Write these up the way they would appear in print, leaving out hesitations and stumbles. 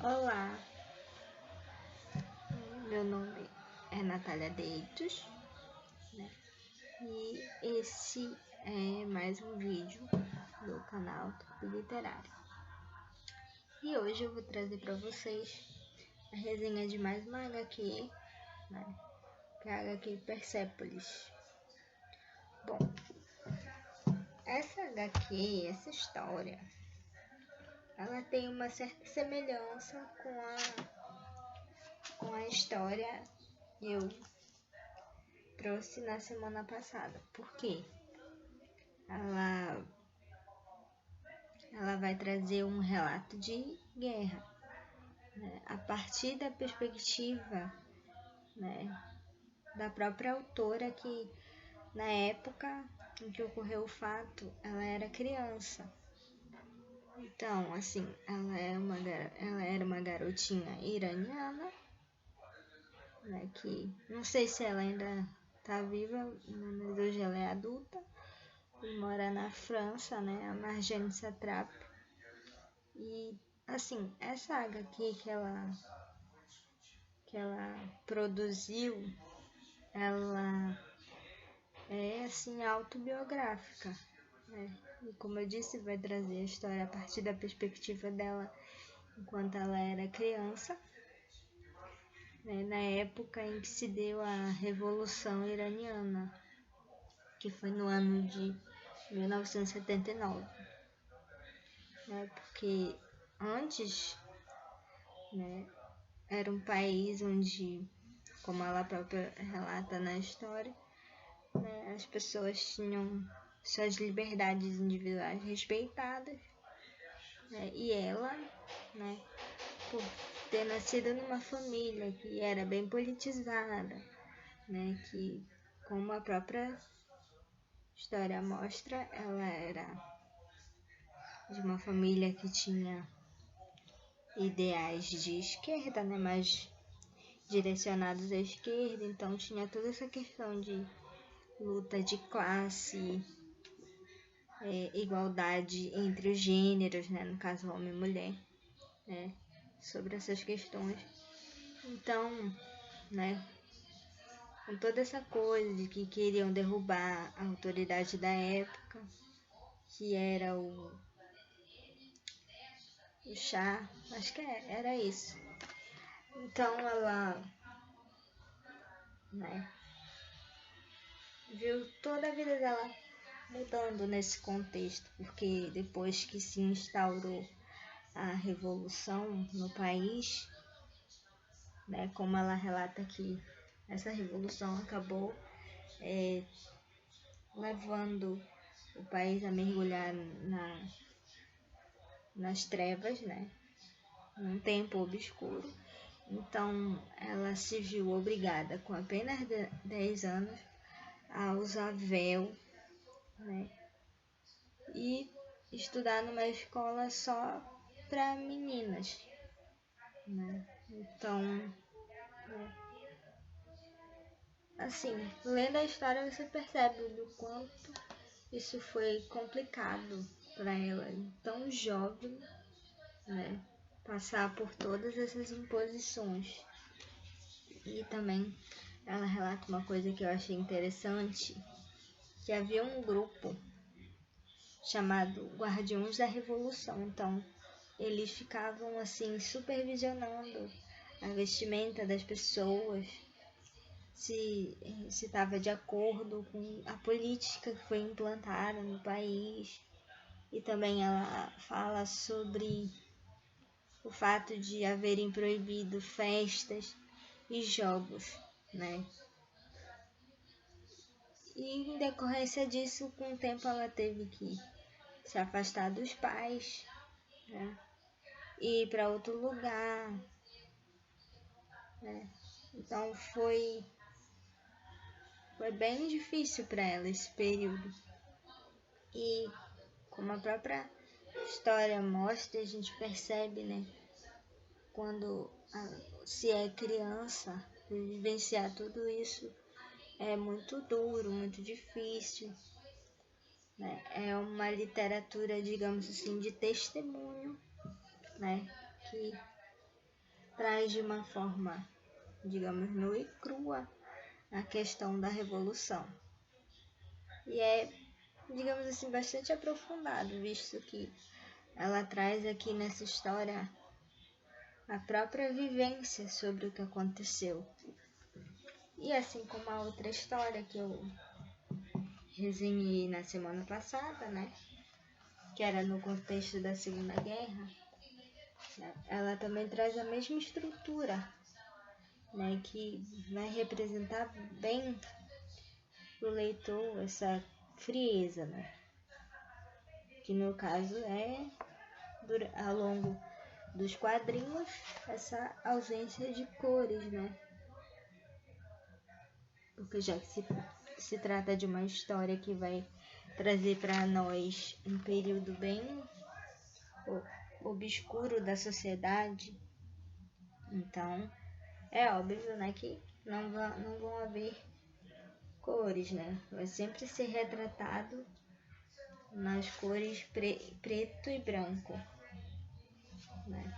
Olá, meu nome é Natália Deitos, né? E esse é mais um vídeo do canal Tupi Literário. E hoje eu vou trazer para vocês a resenha de mais uma HQ, né? Que é a HQ Persépolis. Bom, essa HQ, essa história, ela tem uma certa semelhança com a história que eu trouxe na semana passada. Por quê? Ela vai trazer um relato de guerra, né? A partir da perspectiva, né, da própria autora, que na época em que ocorreu o fato, ela era criança. Então, assim, ela era uma garotinha iraniana, né, que não sei se ela ainda está viva, mas hoje ela é adulta e mora na França, né, a Marjane Satrapi. E assim, essa HQ que ela produziu, ela é assim autobiográfica, né? E como eu disse, vai trazer a história a partir da perspectiva dela enquanto ela era criança, né? Na época em que se deu a Revolução Iraniana, que foi no ano de 1979, né? Porque antes, né, era um país onde, como ela própria relata na história, né, as pessoas tinham suas liberdades individuais respeitadas, né, e ela, né, por ter nascido numa família que era bem politizada, né, que, como a própria história mostra, ela era de uma família que tinha ideais de esquerda, né, mas direcionados à esquerda, então tinha toda essa questão de luta de classe, igualdade entre os gêneros, né, no caso homem e mulher, né, sobre essas questões. Então, né, com toda essa coisa de que queriam derrubar a autoridade da época, que era o Shah, acho que era isso. Então ela, né, viu toda a vida dela mudando nesse contexto, porque depois que se instaurou a revolução no país, né, como ela relata que essa revolução acabou levando o país a mergulhar nas trevas, né, num tempo obscuro. Então ela se viu obrigada, com apenas 10 anos, a usar véu, né, e estudar numa escola só para meninas, né? Então, né, assim, lendo a história você percebe do quanto isso foi complicado para ela, tão jovem, né, passar por todas essas imposições. E também ela relata uma coisa que eu achei interessante, que havia um grupo chamado Guardiões da Revolução. Então, eles ficavam assim supervisionando a vestimenta das pessoas, se estava de acordo com a política que foi implantada no país. E também ela fala sobre o fato de haverem proibido festas e jogos, né? E em decorrência disso, com o tempo ela teve que se afastar dos pais, né, e ir para outro lugar, né? Então foi bem difícil para ela esse período. E como a própria história mostra, a gente percebe, né, quando se é criança, vivenciar tudo isso é muito duro, muito difícil, né? É uma literatura, digamos assim, de testemunho, né, que traz de uma forma, digamos, nua e crua a questão da revolução. E é, digamos assim, bastante aprofundado, visto que ela traz aqui nessa história a própria vivência sobre o que aconteceu. E assim como a outra história que eu resenhei na semana passada, né, que era no contexto da Segunda Guerra, né, ela também traz a mesma estrutura, né, que vai representar bem para o leitor essa frieza, né, que no caso é ao longo dos quadrinhos essa ausência de cores, né, porque já que se trata de uma história que vai trazer para nós um período bem obscuro da sociedade, então é óbvio, né, que não vão haver cores, né, vai sempre ser retratado nas cores preto e branco, né,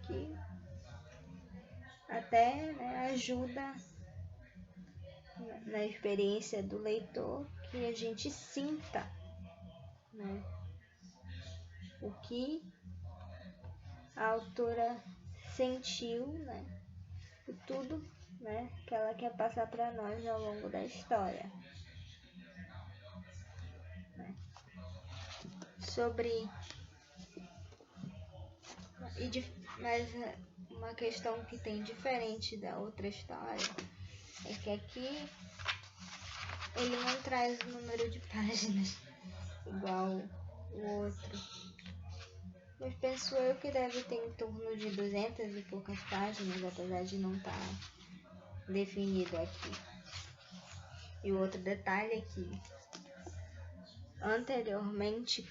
que até, né, ajuda na experiência do leitor que a gente sinta, né, o que a autora sentiu, né, e tudo, né, que ela quer passar para nós ao longo da história, né. Mas uma questão que tem diferente da outra história é que aqui ele não traz o número de páginas igual o outro, mas penso eu que deve ter em torno de 200 e poucas páginas, apesar de não estar definido aqui. E o outro detalhe é que anteriormente,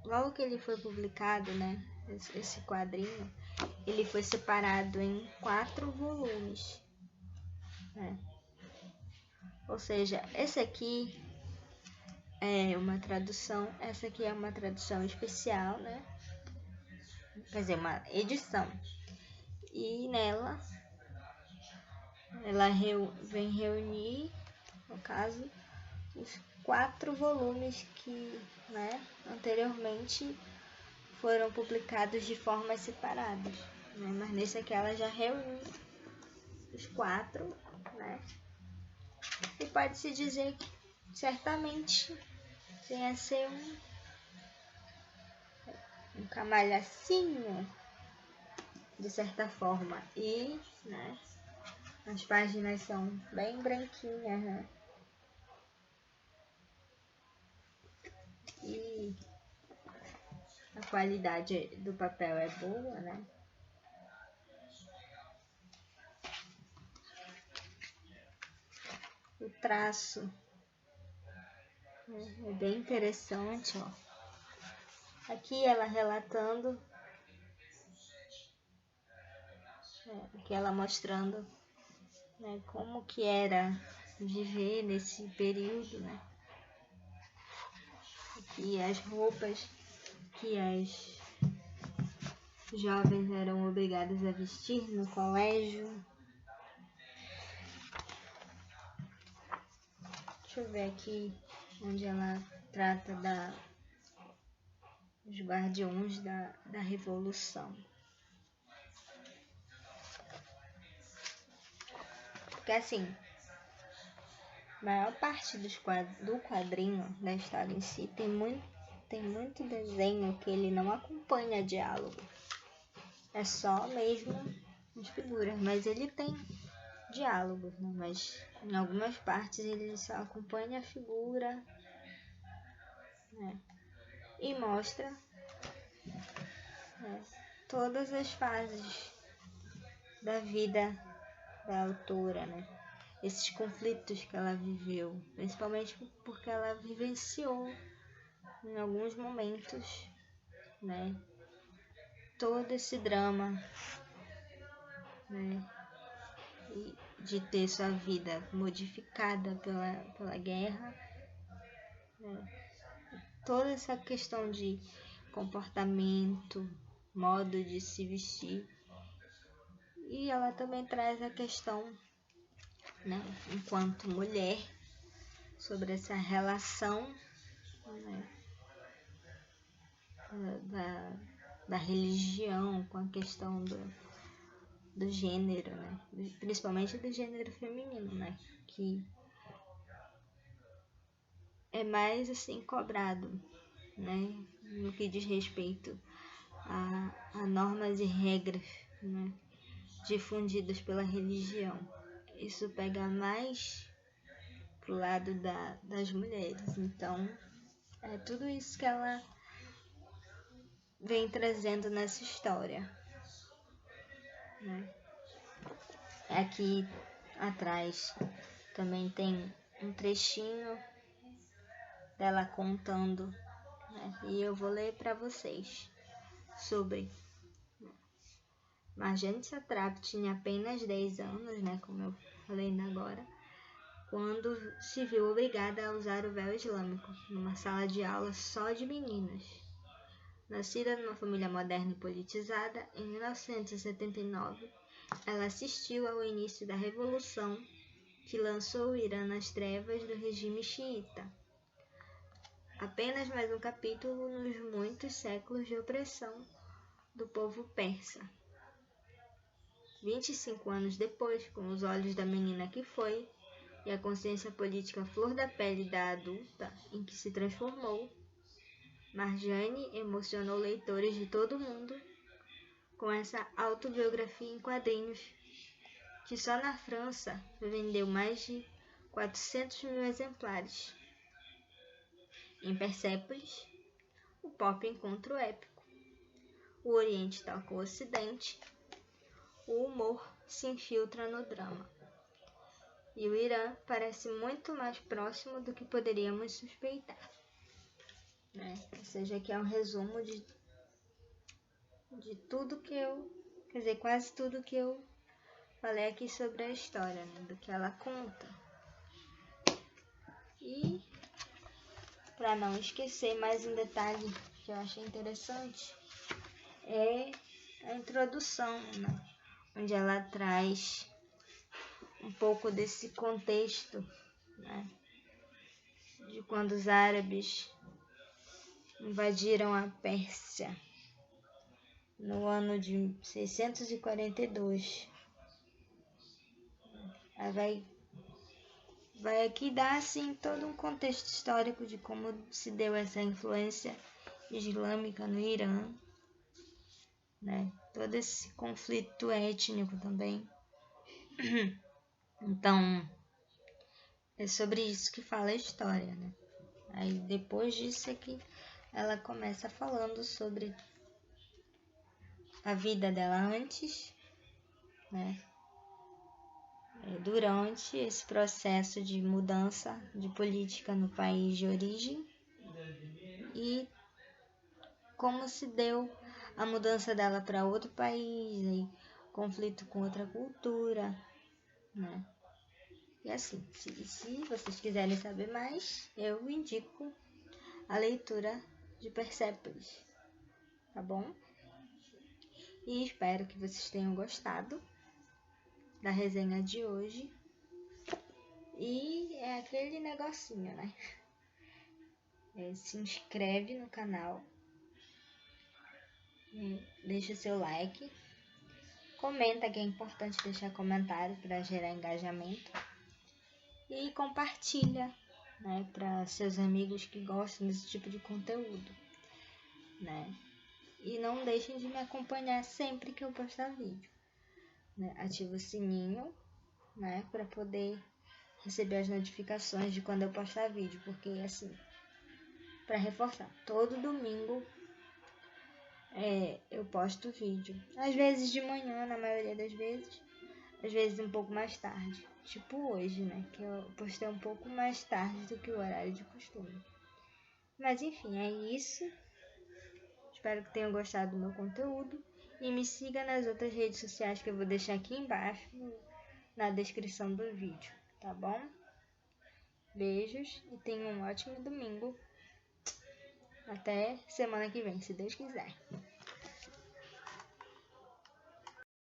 logo que ele foi publicado, né, esse quadrinho, ele foi separado em 4 volumes, né? Ou seja, esse aqui é uma tradução, essa aqui é uma tradução especial, né? Quer dizer, uma edição. E nela, ela vem reunir, no caso, os 4 volumes que, né, anteriormente foram publicados de formas separadas, né? Mas nesse aqui ela já reuniu os 4, né? E pode-se dizer que certamente venha a ser um camalhacinho, de certa forma. E, né, as páginas são bem branquinhas, né? E a qualidade do papel é boa, né? O traço é bem interessante, ó. Aqui ela relatando, aqui ela mostrando, né, como que era viver nesse período, né? E as roupas que as jovens eram obrigadas a vestir no colégio. Deixa eu ver aqui onde ela trata dos guardiões da Revolução. Porque assim, a maior parte do quadrinho, da história em si, tem muito desenho que ele não acompanha diálogo. É só mesmo as figuras, mas ele tem diálogos, né? Mas em algumas partes ele só acompanha a figura, né? E mostra, né, todas as fases da vida da autora, né? Esses conflitos que ela viveu, principalmente porque ela vivenciou em alguns momentos, né, todo esse drama, né, e de ter sua vida modificada pela guerra, né, toda essa questão de comportamento, modo de se vestir. E ela também traz a questão, né, enquanto mulher, sobre essa relação, né, da religião com a questão do gênero, né, principalmente do gênero feminino, né, que é mais assim cobrado, né, no que diz respeito a normas e regras, né, difundidas pela religião. Isso pega mais pro lado das mulheres. Então, é tudo isso que ela vem trazendo nessa história, né? Aqui atrás também tem um trechinho dela contando, né? E eu vou ler para vocês sobre Marjane Satrapi. Tinha apenas 10 anos, né, como eu falei ainda agora, quando se viu obrigada a usar o véu islâmico numa sala de aula só de meninas. Nascida numa família moderna e politizada, em 1979, ela assistiu ao início da revolução que lançou o Irã nas trevas do regime xiita. Apenas mais um capítulo nos muitos séculos de opressão do povo persa. 25 anos depois, com os olhos da menina que foi e a consciência política flor da pele da adulta em que se transformou, Marjane emocionou leitores de todo o mundo com essa autobiografia em quadrinhos que só na França vendeu mais de 400 mil exemplares. Em Persépolis, o pop encontra o épico. O Oriente toca o Ocidente. O humor se infiltra no drama. E o Irã parece muito mais próximo do que poderíamos suspeitar. Né? Ou seja, aqui é um resumo de tudo que eu... Quer dizer, quase tudo que eu falei aqui sobre a história, né? Do que ela conta. E, para não esquecer, mais um detalhe que eu achei interessante é a introdução, né? Onde ela traz um pouco desse contexto, né? De quando os árabes invadiram a Pérsia no ano de 642. Ela vai aqui dar assim todo um contexto histórico de como se deu essa influência islâmica no Irã, né? Todo esse conflito étnico também. Então, é sobre isso que fala a história, né? Aí depois disso é que ela começa falando sobre a vida dela antes, né? Durante esse processo de mudança de política no país de origem e como se deu a mudança dela para outro país, aí, conflito com outra cultura, né? E assim, se vocês quiserem saber mais, eu indico a leitura de Persépolis, tá bom? E espero que vocês tenham gostado da resenha de hoje. E é aquele negocinho, né? Se inscreve no canal, deixa o seu like, comenta, que é importante deixar comentário para gerar engajamento, e compartilha, né, para seus amigos que gostam desse tipo de conteúdo, né? E não deixem de me acompanhar sempre que eu postar vídeo, né? Ativa o sininho, né, para poder receber as notificações de quando eu postar vídeo, porque assim, para reforçar, todo domingo eu posto vídeo, às vezes de manhã, na maioria das vezes, às vezes um pouco mais tarde, tipo hoje, né, que eu postei um pouco mais tarde do que o horário de costume. Mas enfim, é isso. Espero que tenham gostado do meu conteúdo e me siga nas outras redes sociais que eu vou deixar aqui embaixo na descrição do vídeo, tá bom? Beijos e tenham um ótimo domingo. Até semana que vem, se Deus quiser.